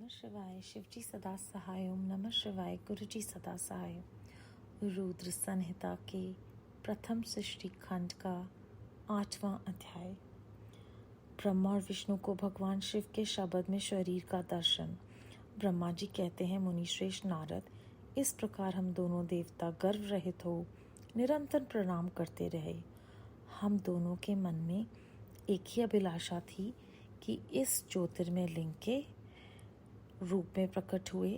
नमः शिवाय। शिवजी सदा सहाय। ओम नमः शिवाय। गुरुजी सदा सहाय। रुद्र संहिता के प्रथम सृष्टि खंड का 8वां अध्याय। ब्रह्मा और विष्णु को भगवान शिव के शब्द में शरीर का दर्शन। ब्रह्मा जी कहते हैं, मुनिश्रेष्ठ नारद, इस प्रकार हम दोनों देवता गर्व रहित हो निरंतर प्रणाम करते रहे। हम दोनों के मन में एक ही अभिलाषा थी कि इस ज्योतिर्मय लिंग के रूप में प्रकट हुए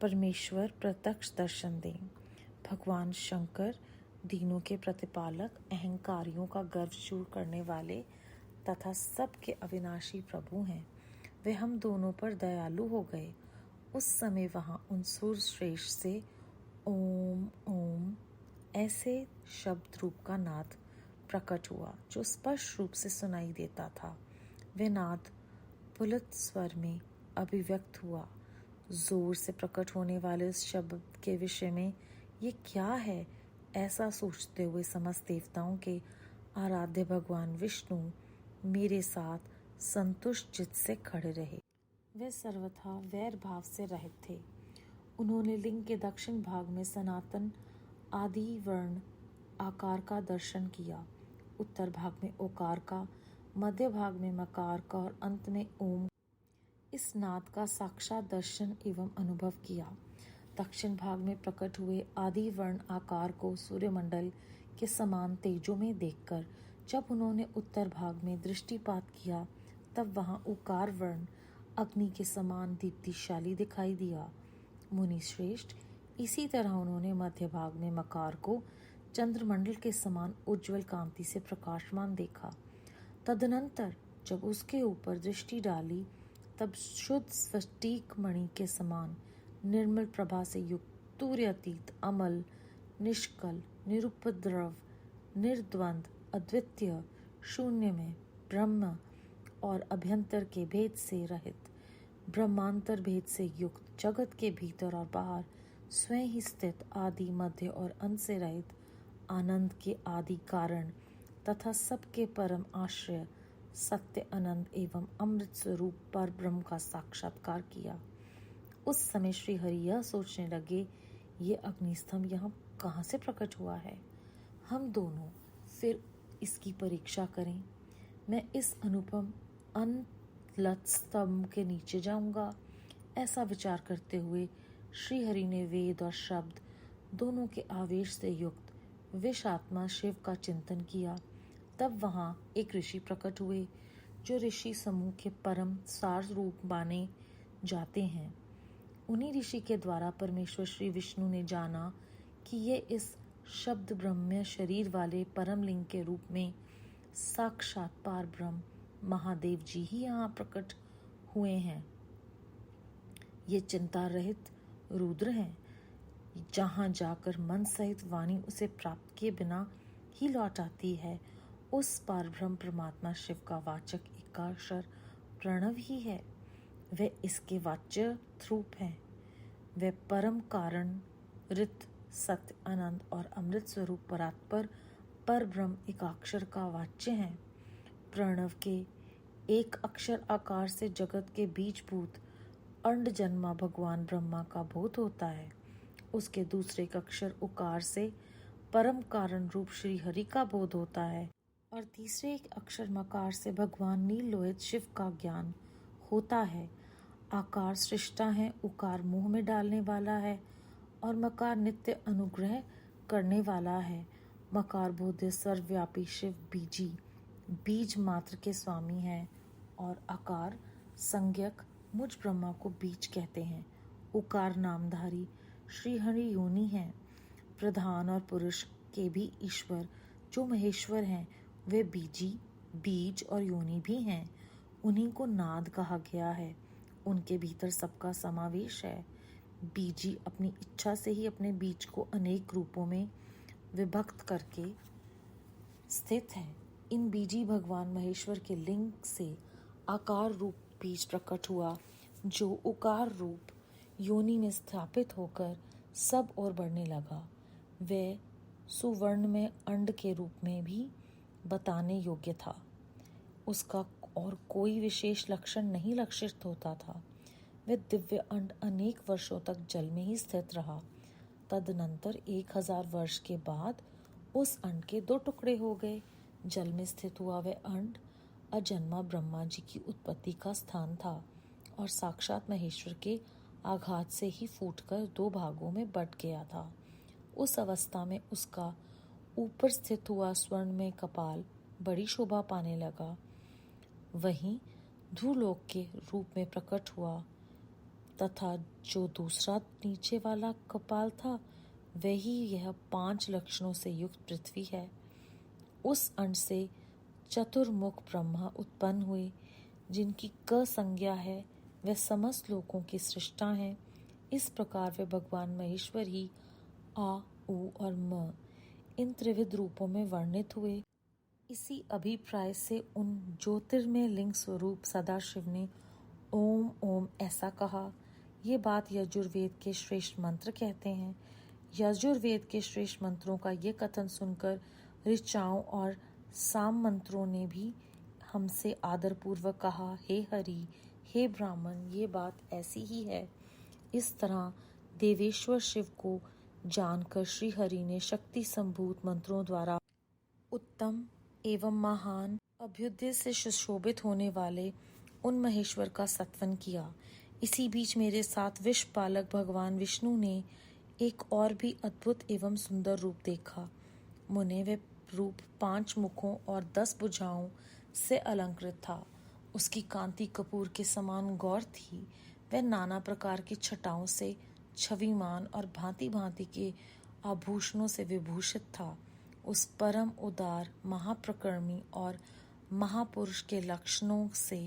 परमेश्वर प्रत्यक्ष दर्शन दें। भगवान शंकर दीनों के प्रतिपालक, अहंकारियों का गर्व दूर करने वाले तथा सबके अविनाशी प्रभु हैं। वे हम दोनों पर दयालु हो गए। उस समय वहाँ उन सूर्य श्रेष्ठ से ओम ओम ऐसे शब्द रूप का नाद प्रकट हुआ जो स्पष्ट रूप से सुनाई देता था। वे नाद पुलत स्वर में अभिव्यक्त हुआ। जोर से प्रकट होने वाले उस शब्द के विषय में ये क्या है, ऐसा सोचते हुए समस्त देवताओं के आराध्य भगवान विष्णु मेरे साथ संतुष्ट चित्त से खड़े रहे। वे सर्वथा वैर भाव से रहित थे। उन्होंने लिंग के दक्षिण भाग में सनातन आदि वर्ण आकार का दर्शन किया, उत्तर भाग में ओकार का, मध्य भाग में मकार का और अंत में ओम इस नाद का साक्षात दर्शन एवं अनुभव किया। दक्षिण भाग में प्रकट हुए आदि वर्ण आकार को सूर्यमंडल के समान तेजों में देखकर जब उन्होंने उत्तर भाग में दृष्टिपात किया, तब वहां उकार वर्ण अग्नि के समान दीप्तिशाली दिखाई दिया। मुनि श्रेष्ठ, इसी तरह उन्होंने मध्य भाग में मकार को चंद्रमंडल के समान उज्जवल कांति से प्रकाशमान देखा। तदनंतर जब उसके ऊपर दृष्टि डाली, तब शुद्ध स्फटिक मणि के समान निर्मल प्रभा से युक्त तुर्यातीत अमल निष्कल निरुपद्रव निर्द्वंद अद्वितीय शून्य में ब्रह्म और अभ्यंतर के भेद से रहित, ब्रह्मांतर भेद से युक्त, जगत के भीतर और बाहर स्वयं ही स्थित, आदि मध्य और अंत से रहित, आनंद के आदि कारण तथा सबके परम आश्रय, सत्य अनंत एवं अमृत स्वरूप पर ब्रह्म का साक्षात्कार किया। उस समय श्री हरि यह सोचने लगे, ये अग्निस्तंभ यहाँ कहाँ से प्रकट हुआ है। हम दोनों फिर इसकी परीक्षा करें। मैं इस अनुपम अनंत स्तंभ के नीचे जाऊंगा। ऐसा विचार करते हुए श्री हरि ने वेद और शब्द दोनों के आवेश से युक्त विष आत्मा शिव का चिंतन किया। तब वहां एक ऋषि प्रकट हुए जो ऋषि समूह के परम सार रूप माने जाते हैं। उन्हीं ऋषि के द्वारा परमेश्वर श्री विष्णु ने जाना कि ये इस शब्द ब्रह्म शरीर वाले परम लिंग के रूप में साक्षात पार ब्रह्म महादेव जी ही यहाँ प्रकट हुए हैं। ये चिंता रहित रुद्र हैं। जहाँ जाकर मन सहित वाणी उसे प्राप्त किए बिना ही लौट आती है, उस पार ब्रह्म परमात्मा शिव का वाचक एकाक्षर प्रणव ही है। वे इसके वाच्य रूप हैं। वे परम कारण रित सत्य अनंत और अमृत स्वरूप परात्पर पर ब्रह्म एकाक्षर का वाच्य हैं। प्रणव के एक अक्षर आकार से जगत के बीजभूत अंड जन्मा भगवान ब्रह्मा का बोध होता है। उसके दूसरे अक्षर उकार से परम कारण रूप श्री हरि का बोध होता है और तीसरे एक अक्षर मकार से भगवान नील लोहित शिव का ज्ञान होता है। आकार सृष्टा है, उकार मुंह में डालने वाला है और मकार नित्य अनुग्रह करने वाला है। मकार बोध्य सर्वव्यापी शिव बीजी बीज मात्र के स्वामी हैं और आकार संज्ञक मुझ ब्रह्मा को बीज कहते हैं। उकार नामधारी श्री हरि योनि हैं। प्रधान और पुरुष के भी ईश्वर जो महेश्वर हैं, वे बीजी बीज और योनि भी हैं। उन्हीं को नाद कहा गया है। उनके भीतर सबका समावेश है। बीजी अपनी इच्छा से ही अपने बीज को अनेक रूपों में विभक्त करके स्थित है। इन बीजी भगवान महेश्वर के लिंग से आकार रूप बीज प्रकट हुआ जो उकार रूप योनि में स्थापित होकर सब और बढ़ने लगा। वह सुवर्ण में अंड के रूप में भी बताने योग्य था। उसका और कोई विशेष लक्षण नहीं लक्षित होता था। वह दिव्य अंड अनेक वर्षों तक जल में ही स्थित रहा। तदनंतर 1000 वर्ष के बाद उस अंड के 2 टुकड़े हो गए। जल में स्थित हुआ वह अंड अजन्मा ब्रह्मा जी की उत्पत्ति का स्थान था और साक्षात महेश्वर के आघात से ही फूटकर 2 भागों में बट गया था। उस अवस्था में उसका ऊपर स्थित हुआ स्वर्ण में कपाल बड़ी शोभा पाने लगा। वहीं ध्रुवलोक के रूप में प्रकट हुआ तथा जो दूसरा नीचे वाला कपाल था वही यह 5 लक्षणों से युक्त पृथ्वी है। उस अंड से चतुर्मुख ब्रह्मा उत्पन्न हुए, जिनकी क संज्ञा है, वे समस्त लोकों की सृष्टा हैं। इस प्रकार वे भगवान महेश्वर ही आ, उ और म इन त्रिविध रूपों में वर्णित हुए। इसी अभिप्राय से उन ज्योतिर्मय लिंग स्वरूप सदाशिव ने ओम ओम ऐसा कहा। ये बात यजुर्वेद के श्रेष्ठ मंत्र कहते हैं। यजुर्वेद के श्रेष्ठ मंत्रों का ये कथन सुनकर ऋचाओं और साम मंत्रों ने भी हमसे आदरपूर्वक कहा, हे हरि, हे ब्राह्मण, ये बात ऐसी ही है। इस तरह देवेश्वर शिव को जानकर श्री हरि ने शक्ति संभूत मंत्रों द्वारा उत्तम एवं महान अभ्युदय से सुशोभित होने वाले उन महेश्वर का सत्वन किया। इसी बीच मेरे साथ विश्व पालक भगवान विष्णु ने एक और भी अद्भुत एवं सुंदर रूप देखा। मुने वह रूप 5 मुखों और 10 भुजाओं से अलंकृत था। उसकी कांति कपूर के समान गौर थी। वह नाना प्रकार की छटाओं से छविमान और भांति भांति के आभूषणों से विभूषित था। उस परम उदार महाप्रकर्मी और महापुरुष के लक्षणों से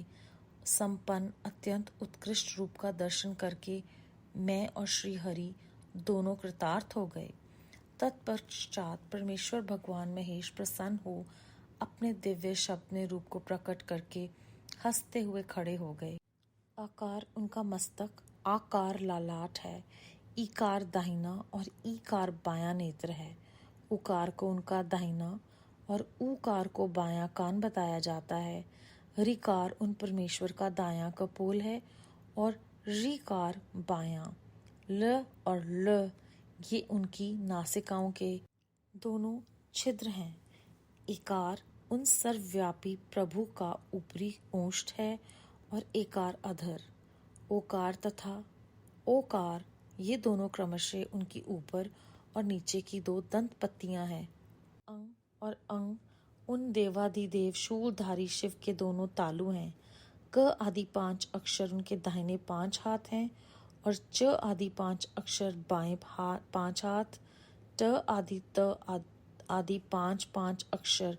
संपन्न अत्यंत उत्कृष्ट रूप का दर्शन करके मैं और श्री हरि दोनों कृतार्थ हो गए। तत्पश्चात परमेश्वर भगवान महेश प्रसन्न हो अपने दिव्य शब्द रूप को प्रकट करके हंसते हुए खड़े हो गए। आकार उनका मस्तक आकार लालाट है, ईकार दाहिना और ईकार बायां नेत्र है। उकार को उनका दाहिना और ऊकार को बायां कान बताया जाता है। ऋकार उन परमेश्वर का दायां कपोल है और ऋकार बायां। ल और ल ये उनकी नासिकाओं के दोनों छिद्र हैं। इकार उन सर्वव्यापी प्रभु का ऊपरी ओष्ठ है और एकार अधर। ओकार तथा ओकार ये दोनों क्रमशः उनकी ऊपर और नीचे की 2 दंत पत्तियां हैं। अंग और अंग उन देवाधिदेव शूलधारी शिव के दोनों तालु हैं। क आदि 5 अक्षर उनके दाहिने 5 हाथ हैं और च आदि 5 अक्षर बाएं 5 हाथ। ट आदि त आदि 5 अक्षर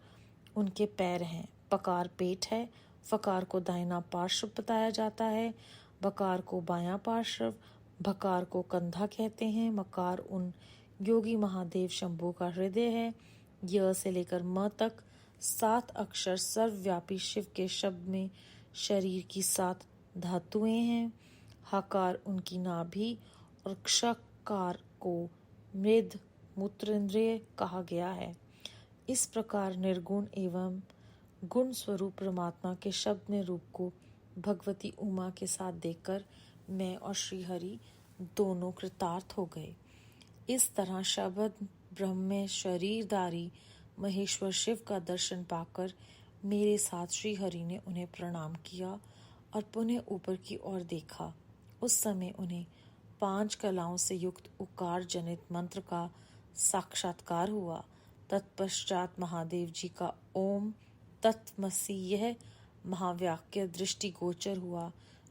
उनके पैर हैं। पकार पेट है। फकार को दाहिना पार्श्व बताया जाता है, बकार को बायां पार्श्व, भकार को कंधा कहते हैं। मकार उन योगी महादेव शंभू का हृदय है। य से लेकर म तक 7 अक्षर सर्वव्यापी शिव के शब्द में शरीर की 7 धातुएं हैं। हकार उनकी नाभि और क्षकार को मृद मूत्रेंद्रिय कहा गया है। इस प्रकार निर्गुण एवं गुण स्वरूप परमात्मा के शब्द में रूप को भगवती उमा के साथ देखकर मैं और श्री हरि दोनों कृतार्थ हो गए। इस तरह शब्द ब्रह्म में शरीरधारी महेश्वर शिव का दर्शन पाकर मेरे साथ श्री हरि ने उन्हें प्रणाम किया और पुनः ऊपर की ओर देखा। उस समय उन्हें 5 कलाओं से युक्त उकार जनित मंत्र का साक्षात्कार हुआ। तत्पश्चात महादेव जी का ओम तत्मसी यह महावाक्य दृष्टि गोचर हुआ,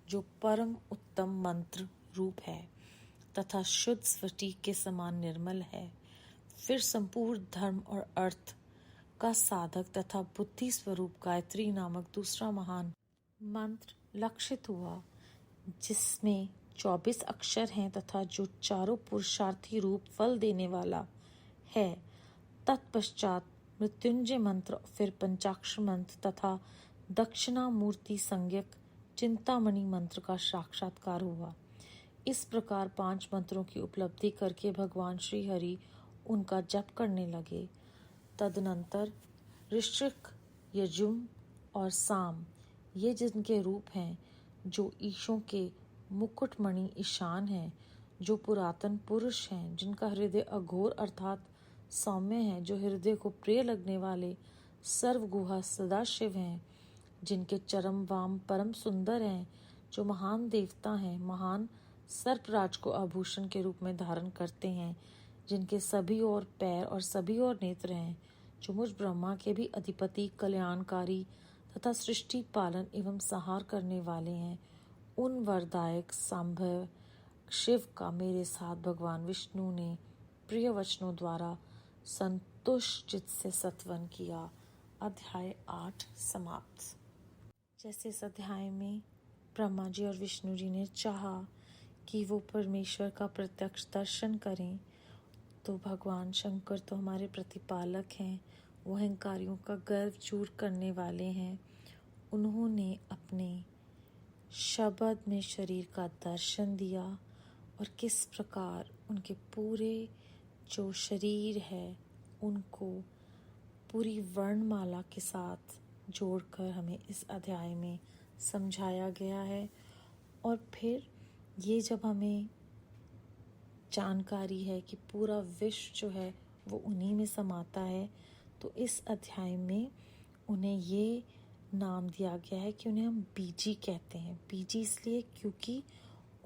जो परम उत्तम मंत्र रूप है तथा शुद्ध स्फटिक के समान निर्मल है। फिर संपूर्ण धर्म और अर्थ का साधक तथा बुद्धि स्वरूप गायत्री नामक दूसरा महान मंत्र लक्षित हुआ, जिसमें 24 अक्षर हैं तथा जो चारों पुरुषार्थी रूप फल देने वाला है। तत्पश्चात मृत्युंजय मंत्र, फिर पंचाक्षर मंत्र तथा दक्षिणामूर्ति संज्ञक चिंतामणि मंत्र का साक्षात्कार हुआ। इस प्रकार 5 मंत्रों की उपलब्धि करके भगवान श्री हरि उनका जप करने लगे। तदनंतर ऋषिक, यजुम और साम ये जिनके रूप हैं, जो ईशों के मुकुटमणि ईशान हैं, जो पुरातन पुरुष हैं, जिनका हृदय अघोर अर्थात सौम्य है, जो हृदय को प्रिय लगने वाले सर्वगुहा सदाशिव हैं, जिनके चरम वाम परम सुंदर हैं, जो महान देवता हैं, महान सर्पराज को आभूषण के रूप में धारण करते हैं, जिनके सभी ओर पैर और सभी ओर नेत्र हैं, जो मुझ ब्रह्मा के भी अधिपति, कल्याणकारी तथा सृष्टि पालन एवं संहार करने वाले हैं, उन वरदायक सांभव शिव का मेरे साथ भगवान विष्णु ने प्रिय वचनों द्वारा संतुष्ट चित्त से सत्वन किया। अध्याय 8 समाप्त। जैसे इस अध्याय में ब्रह्मा जी और विष्णु जी ने चाहा कि वो परमेश्वर का प्रत्यक्ष दर्शन करें, तो भगवान शंकर तो हमारे प्रतिपालक हैं, वो अहंकारियों का गर्व दूर करने वाले हैं। उन्होंने अपने शब्द में शरीर का दर्शन दिया और किस प्रकार उनके पूरे जो शरीर है उनको पूरी वर्णमाला के साथ जोड़कर हमें इस अध्याय में समझाया गया है। और फिर ये जब हमें जानकारी है कि पूरा विश्व जो है वो उन्हीं में समाता है, तो इस अध्याय में उन्हें ये नाम दिया गया है कि उन्हें हम बीजी कहते हैं। बीजी इसलिए क्योंकि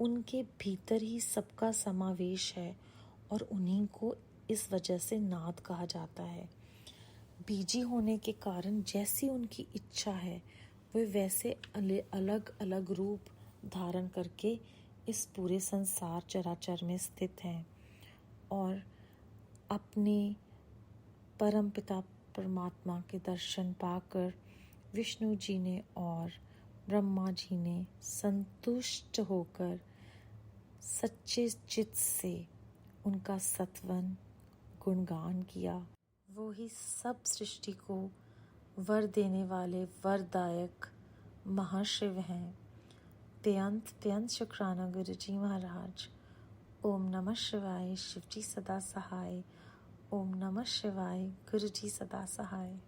उनके भीतर ही सबका समावेश है और उन्हीं को इस वजह से नाद कहा जाता है। बीजी होने के कारण जैसी उनकी इच्छा है वे वैसे अलग अलग रूप धारण करके इस पूरे संसार चराचर में स्थित हैं और अपने परमपिता परमात्मा के दर्शन पाकर विष्णु जी ने और ब्रह्मा जी ने संतुष्ट होकर सच्चे चित्त से उनका सत्वन गुणगान किया। वो ही सब सृष्टि को वर देने वाले वरदायक महाशिव हैं। बेअंत शुक्राना गुरु जी महाराज। ओम नमः शिवाय। शिव जी सदा सहाय। ओम नमः शिवाय। गुरु जी सदा सहाय।